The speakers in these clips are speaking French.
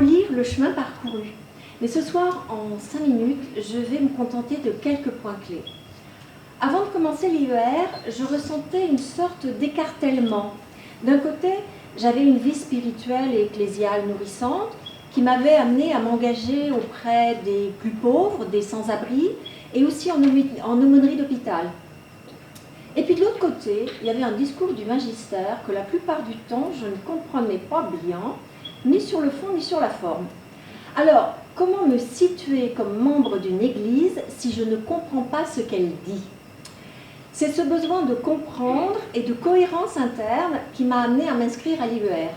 livre Le chemin parcouru. Mais ce soir, en 5 minutes, je vais me contenter de quelques points clés. Avant de commencer l'IER, je ressentais une sorte d'écartèlement. D'un côté, j'avais une vie spirituelle et ecclésiale nourrissante qui m'avait amenée à m'engager auprès des plus pauvres, des sans-abri, et aussi en aumônerie d'hôpital. Et puis de l'autre côté, il y avait un discours du magistère que la plupart du temps, je ne comprenais pas bien, ni sur le fond, ni sur la forme. Alors, comment me situer comme membre d'une église si je ne comprends pas ce qu'elle dit? C'est ce besoin de comprendre et de cohérence interne qui m'a amené à m'inscrire à l'IER.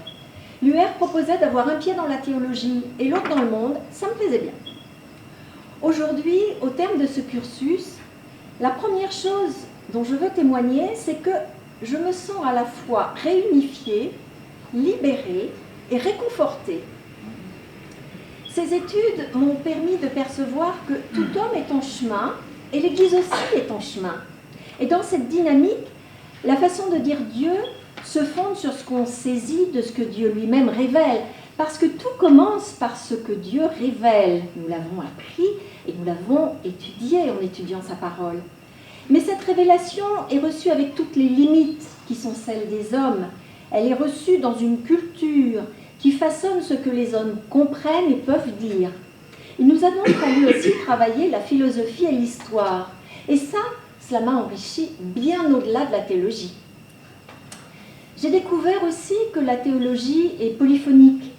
L'IER proposait d'avoir un pied dans la théologie et l'autre dans le monde, ça me plaisait bien. Aujourd'hui, au terme de ce cursus, la première chose dont je veux témoigner, c'est que je me sens à la fois réunifiée, libérée et réconfortée. Ces études m'ont permis de percevoir que tout homme est en chemin et l'Église aussi est en chemin. Et dans cette dynamique, la façon de dire Dieu se fonde sur ce qu'on saisit de ce que Dieu lui-même révèle. Parce que tout commence par ce que Dieu révèle. Nous l'avons appris et nous l'avons étudié en étudiant sa parole. Mais cette révélation est reçue avec toutes les limites qui sont celles des hommes. Elle est reçue dans une culture qui façonne ce que les hommes comprennent et peuvent dire. Il nous a donc fallu aussi travailler la philosophie et l'histoire. Et ça, cela m'a enrichi bien au-delà de la théologie. J'ai découvert aussi que la théologie est polyphonique.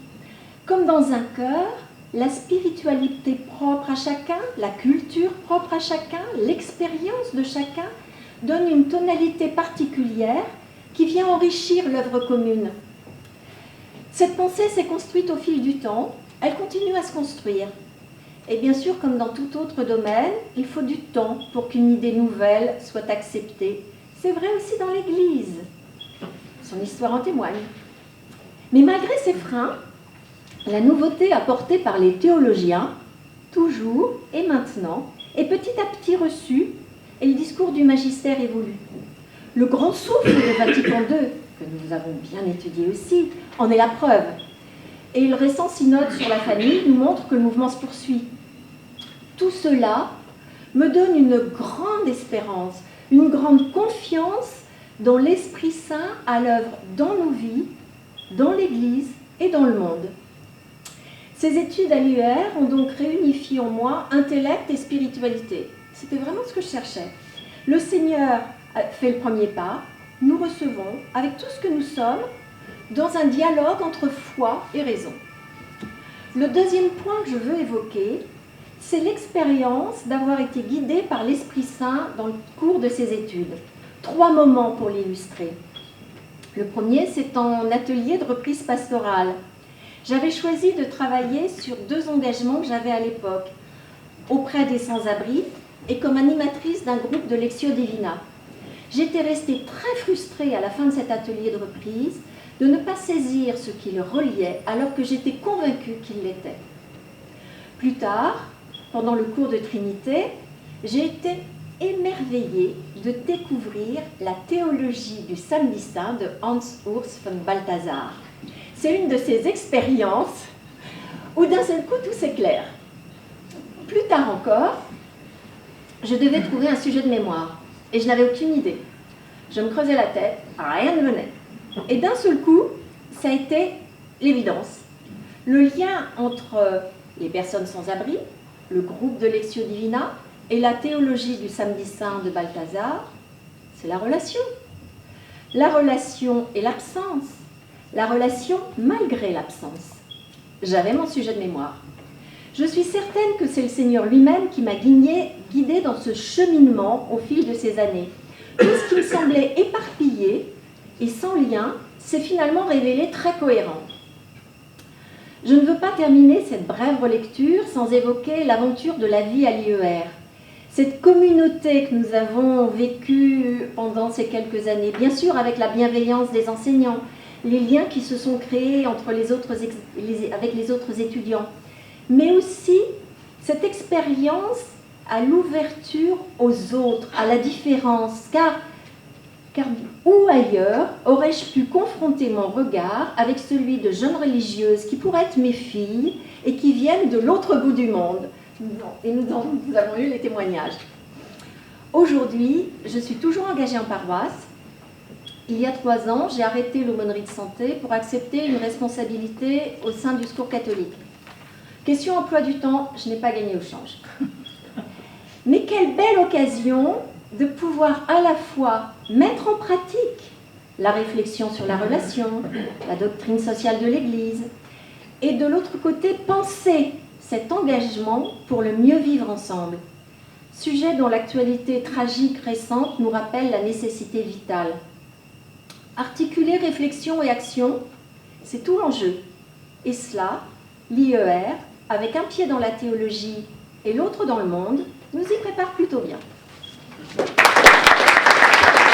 Comme dans un chœur, la spiritualité propre à chacun, la culture propre à chacun, l'expérience de chacun donne une tonalité particulière qui vient enrichir l'œuvre commune. Cette pensée s'est construite au fil du temps, elle continue à se construire. Et bien sûr, comme dans tout autre domaine, il faut du temps pour qu'une idée nouvelle soit acceptée. C'est vrai aussi dans l'Église. Son histoire en témoigne. Mais malgré ces freins, la nouveauté apportée par les théologiens, toujours et maintenant, est petit à petit reçue et le discours du magistère évolue. Le grand souffle de Vatican II, que nous avons bien étudié aussi, en est la preuve. Et le récent synode sur la famille nous montre que le mouvement se poursuit. Tout cela me donne une grande espérance, une grande confiance dans l'Esprit Saint à l'œuvre dans nos vies, dans l'Église et dans le monde. Ces études à l'IER ont donc réunifié en moi intellect et spiritualité. C'était vraiment ce que je cherchais. Le Seigneur fait le premier pas, nous recevons, avec tout ce que nous sommes, dans un dialogue entre foi et raison. Le deuxième point que je veux évoquer, c'est l'expérience d'avoir été guidée par l'Esprit Saint dans le cours de ces études. 3 moments pour l'illustrer. Le premier, c'est en atelier de reprise pastorale. J'avais choisi de travailler sur 2 engagements que j'avais à l'époque, auprès des sans-abri et comme animatrice d'un groupe de Lectio Divina. J'étais restée très frustrée à la fin de cet atelier de reprise de ne pas saisir ce qui le reliait alors que j'étais convaincue qu'il l'était. Plus tard, pendant le cours de Trinité, j'ai été émerveillée de découvrir la théologie du Samedi Saint de Hans Urs von Balthasar. C'est une de ces expériences où d'un seul coup tout s'éclaire. Plus tard encore, je devais trouver un sujet de mémoire et je n'avais aucune idée. Je me creusais la tête, rien ne venait. Et d'un seul coup, ça a été l'évidence. Le lien entre les personnes sans abri, le groupe de Lectio Divina et la théologie du Samedi Saint de Balthasar, c'est la relation. La relation et l'absence. La relation malgré l'absence. J'avais mon sujet de mémoire. Je suis certaine que c'est le Seigneur lui-même qui m'a guidée dans ce cheminement au fil de ces années. Tout ce qui me semblait éparpillé et sans lien s'est finalement révélé très cohérent. Je ne veux pas terminer cette brève relecture sans évoquer l'aventure de la vie à l'IER. Cette communauté que nous avons vécue pendant ces quelques années, bien sûr avec la bienveillance des enseignants, les liens qui se sont créés avec les autres étudiants, mais aussi cette expérience à l'ouverture aux autres, à la différence, car car où ailleurs aurais-je pu confronter mon regard avec celui de jeunes religieuses qui pourraient être mes filles et qui viennent de l'autre bout du monde? Et nous avons eu les témoignages. Aujourd'hui, je suis toujours engagée en paroisse. Il y a 3 ans, j'ai arrêté l'aumônerie de santé pour accepter une responsabilité au sein du Secours catholique. Question emploi du temps, je n'ai pas gagné au change. Mais quelle belle occasion de pouvoir à la fois mettre en pratique la réflexion sur la relation, la doctrine sociale de l'Église, et de l'autre côté, penser cet engagement pour le mieux vivre ensemble. Sujet dont l'actualité tragique récente nous rappelle la nécessité vitale. Articuler réflexion et action, c'est tout l'enjeu. Et cela, l'IER, avec un pied dans la théologie et l'autre dans le monde, nous y prépare plutôt bien.